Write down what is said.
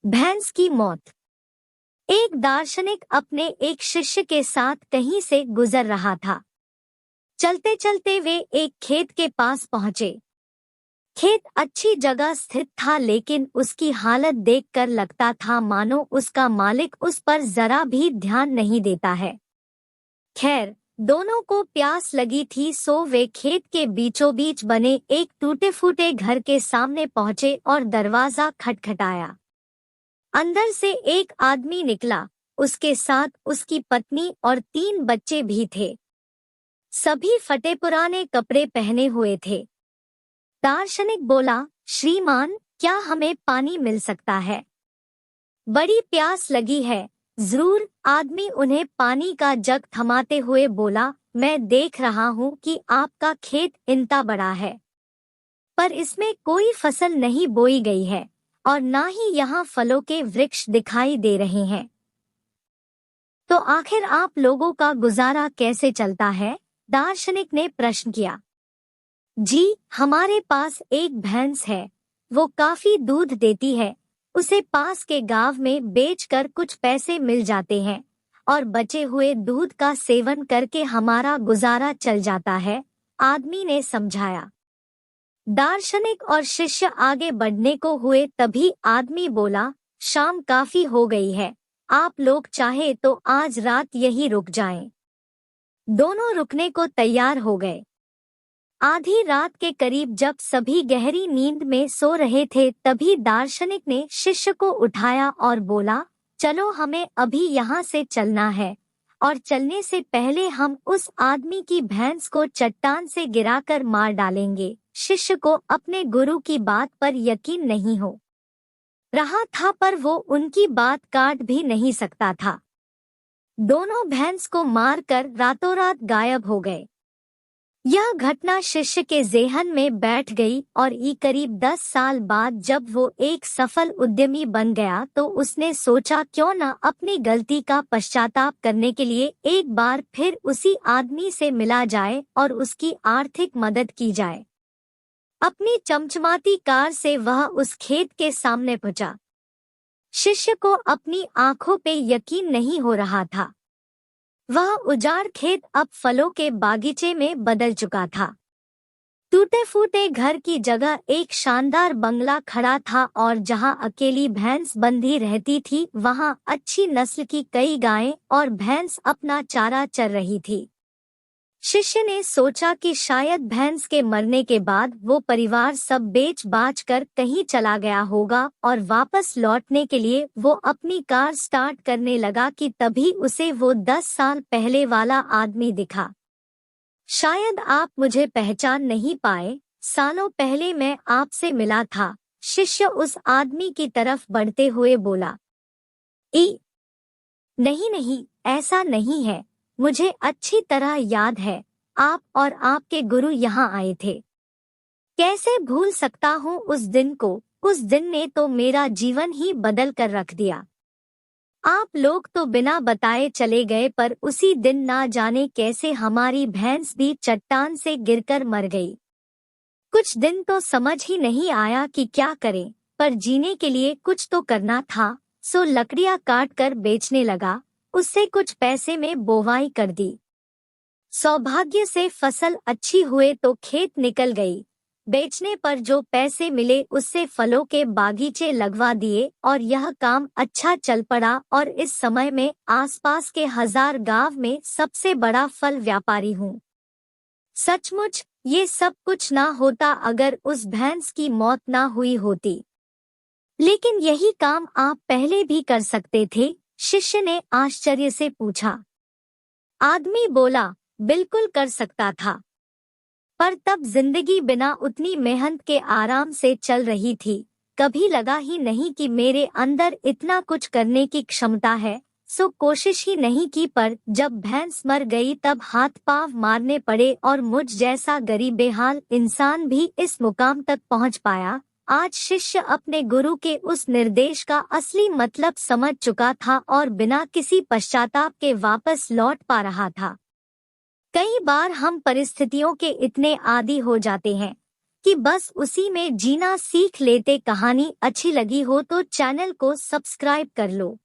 भैंस की मौत। एक दार्शनिक अपने एक शिष्य के साथ कहीं से गुजर रहा था। चलते चलते वे एक खेत के पास पहुंचे। खेत अच्छी जगह स्थित था, लेकिन उसकी हालत देखकर लगता था मानो उसका मालिक उस पर जरा भी ध्यान नहीं देता है। खैर, दोनों को प्यास लगी थी, सो वे खेत के बीचों बीच बने एक टूटे फूटे घर के सामने पहुंचे और दरवाजा खटखटाया। अंदर से एक आदमी निकला। उसके साथ उसकी पत्नी और 3 बच्चे भी थे। सभी फटे पुराने कपड़े पहने हुए थे। दार्शनिक बोला, श्रीमान, क्या हमें पानी मिल सकता है? बड़ी प्यास लगी है। जरूर, आदमी उन्हें पानी का जग थमाते हुए बोला, मैं देख रहा हूँ कि आपका खेत इतना बड़ा है, पर इसमें कोई फसल नहीं बोई गई है और ना ही यहाँ फलों के वृक्ष दिखाई दे रहे हैं। तो आखिर आप लोगों का गुजारा कैसे चलता है? दार्शनिक ने प्रश्न किया। जी, हमारे पास एक भैंस है। वो काफी दूध देती है। उसे पास के गांव में बेचकर कुछ पैसे मिल जाते हैं और बचे हुए दूध का सेवन करके हमारा गुजारा चल जाता है, आदमी ने समझाया। दार्शनिक और शिष्य आगे बढ़ने को हुए, तभी आदमी बोला, शाम काफी हो गई है, आप लोग चाहे तो आज रात यही रुक जाएं। दोनों रुकने को तैयार हो गए। आधी रात के करीब जब सभी गहरी नींद में सो रहे थे, तभी दार्शनिक ने शिष्य को उठाया और बोला, चलो, हमें अभी यहाँ से चलना है और चलने से पहले हम उस आदमी की भैंस को चट्टान से गिराकर मार डालेंगे। शिष्य को अपने गुरु की बात पर यकीन नहीं हो रहा था, पर वो उनकी बात काट भी नहीं सकता था। दोनों भैंस को मारकर रातों रात गायब हो गए। यह घटना शिष्य के ज़हन में बैठ गई और करीब 10 साल बाद जब वो एक सफल उद्यमी बन गया, तो उसने सोचा, क्यों न अपनी गलती का पश्चाताप करने के लिए एक बार फिर उसी आदमी से मिला जाए और उसकी आर्थिक मदद की जाए। अपनी चमचमाती कार से वह उस खेत के सामने पहुंचा। शिष्य को अपनी आंखों पे यकीन नहीं हो रहा था। वह उजाड़ खेत अब फलों के बागीचे में बदल चुका था। टूटे फूटे घर की जगह एक शानदार बंगला खड़ा था और जहां अकेली भैंस बंधी रहती थी, वहां अच्छी नस्ल की कई गायें और भैंस अपना चारा चर रही थी। शिष्य ने सोचा कि शायद भैंस के मरने के बाद वो परिवार सब बेच बाच कर कहीं चला गया होगा और वापस लौटने के लिए वो अपनी कार स्टार्ट करने लगा कि तभी उसे वो 10 साल पहले वाला आदमी दिखा। शायद आप मुझे पहचान नहीं पाए, सालों पहले मैं आपसे मिला था, शिष्य उस आदमी की तरफ बढ़ते हुए बोला। नहीं नहीं, ऐसा नहीं है, मुझे अच्छी तरह याद है, आप और आपके गुरु यहाँ आए थे। कैसे भूल सकता हूँ उस दिन को? उस दिन ने तो मेरा जीवन ही बदल कर रख दिया। आप लोग तो बिना बताए चले गए, पर उसी दिन ना जाने कैसे हमारी भैंस भी चट्टान से गिरकर मर गई। कुछ दिन तो समझ ही नहीं आया कि क्या करें, पर जीने के लिए कुछ तो करना था, सो लकड़ियाँ काट कर बेचने लगा। उससे कुछ पैसे में बोवाई कर दी। सौभाग्य से फसल अच्छी हुए तो खेत निकल गई। बेचने पर जो पैसे मिले उससे फलों के बागीचे लगवा दिए और यह काम अच्छा चल पड़ा और इस समय में आसपास के 1000 गांव में सबसे बड़ा फल व्यापारी हूँ। सचमुच ये सब कुछ ना होता अगर उस भैंस की मौत ना हुई होती। लेकिन यही काम आप पहले भी कर सकते थे? शिष्य ने आश्चर्य से पूछा। आदमी बोला, बिल्कुल कर सकता था, पर तब जिंदगी बिना उतनी मेहनत के आराम से चल रही थी। कभी लगा ही नहीं कि मेरे अंदर इतना कुछ करने की क्षमता है, सो कोशिश ही नहीं की, पर जब भैंस मर गई तब हाथ पांव मारने पड़े और मुझ जैसा गरीब बेहाल इंसान भी इस मुकाम तक पहुंच पाया। आज शिष्य अपने गुरु के उस निर्देश का असली मतलब समझ चुका था और बिना किसी पश्चाताप के वापस लौट पा रहा था। कई बार हम परिस्थितियों के इतने आदी हो जाते हैं कि बस उसी में जीना सीख लेते। कहानी अच्छी लगी हो तो चैनल को सब्सक्राइब कर लो।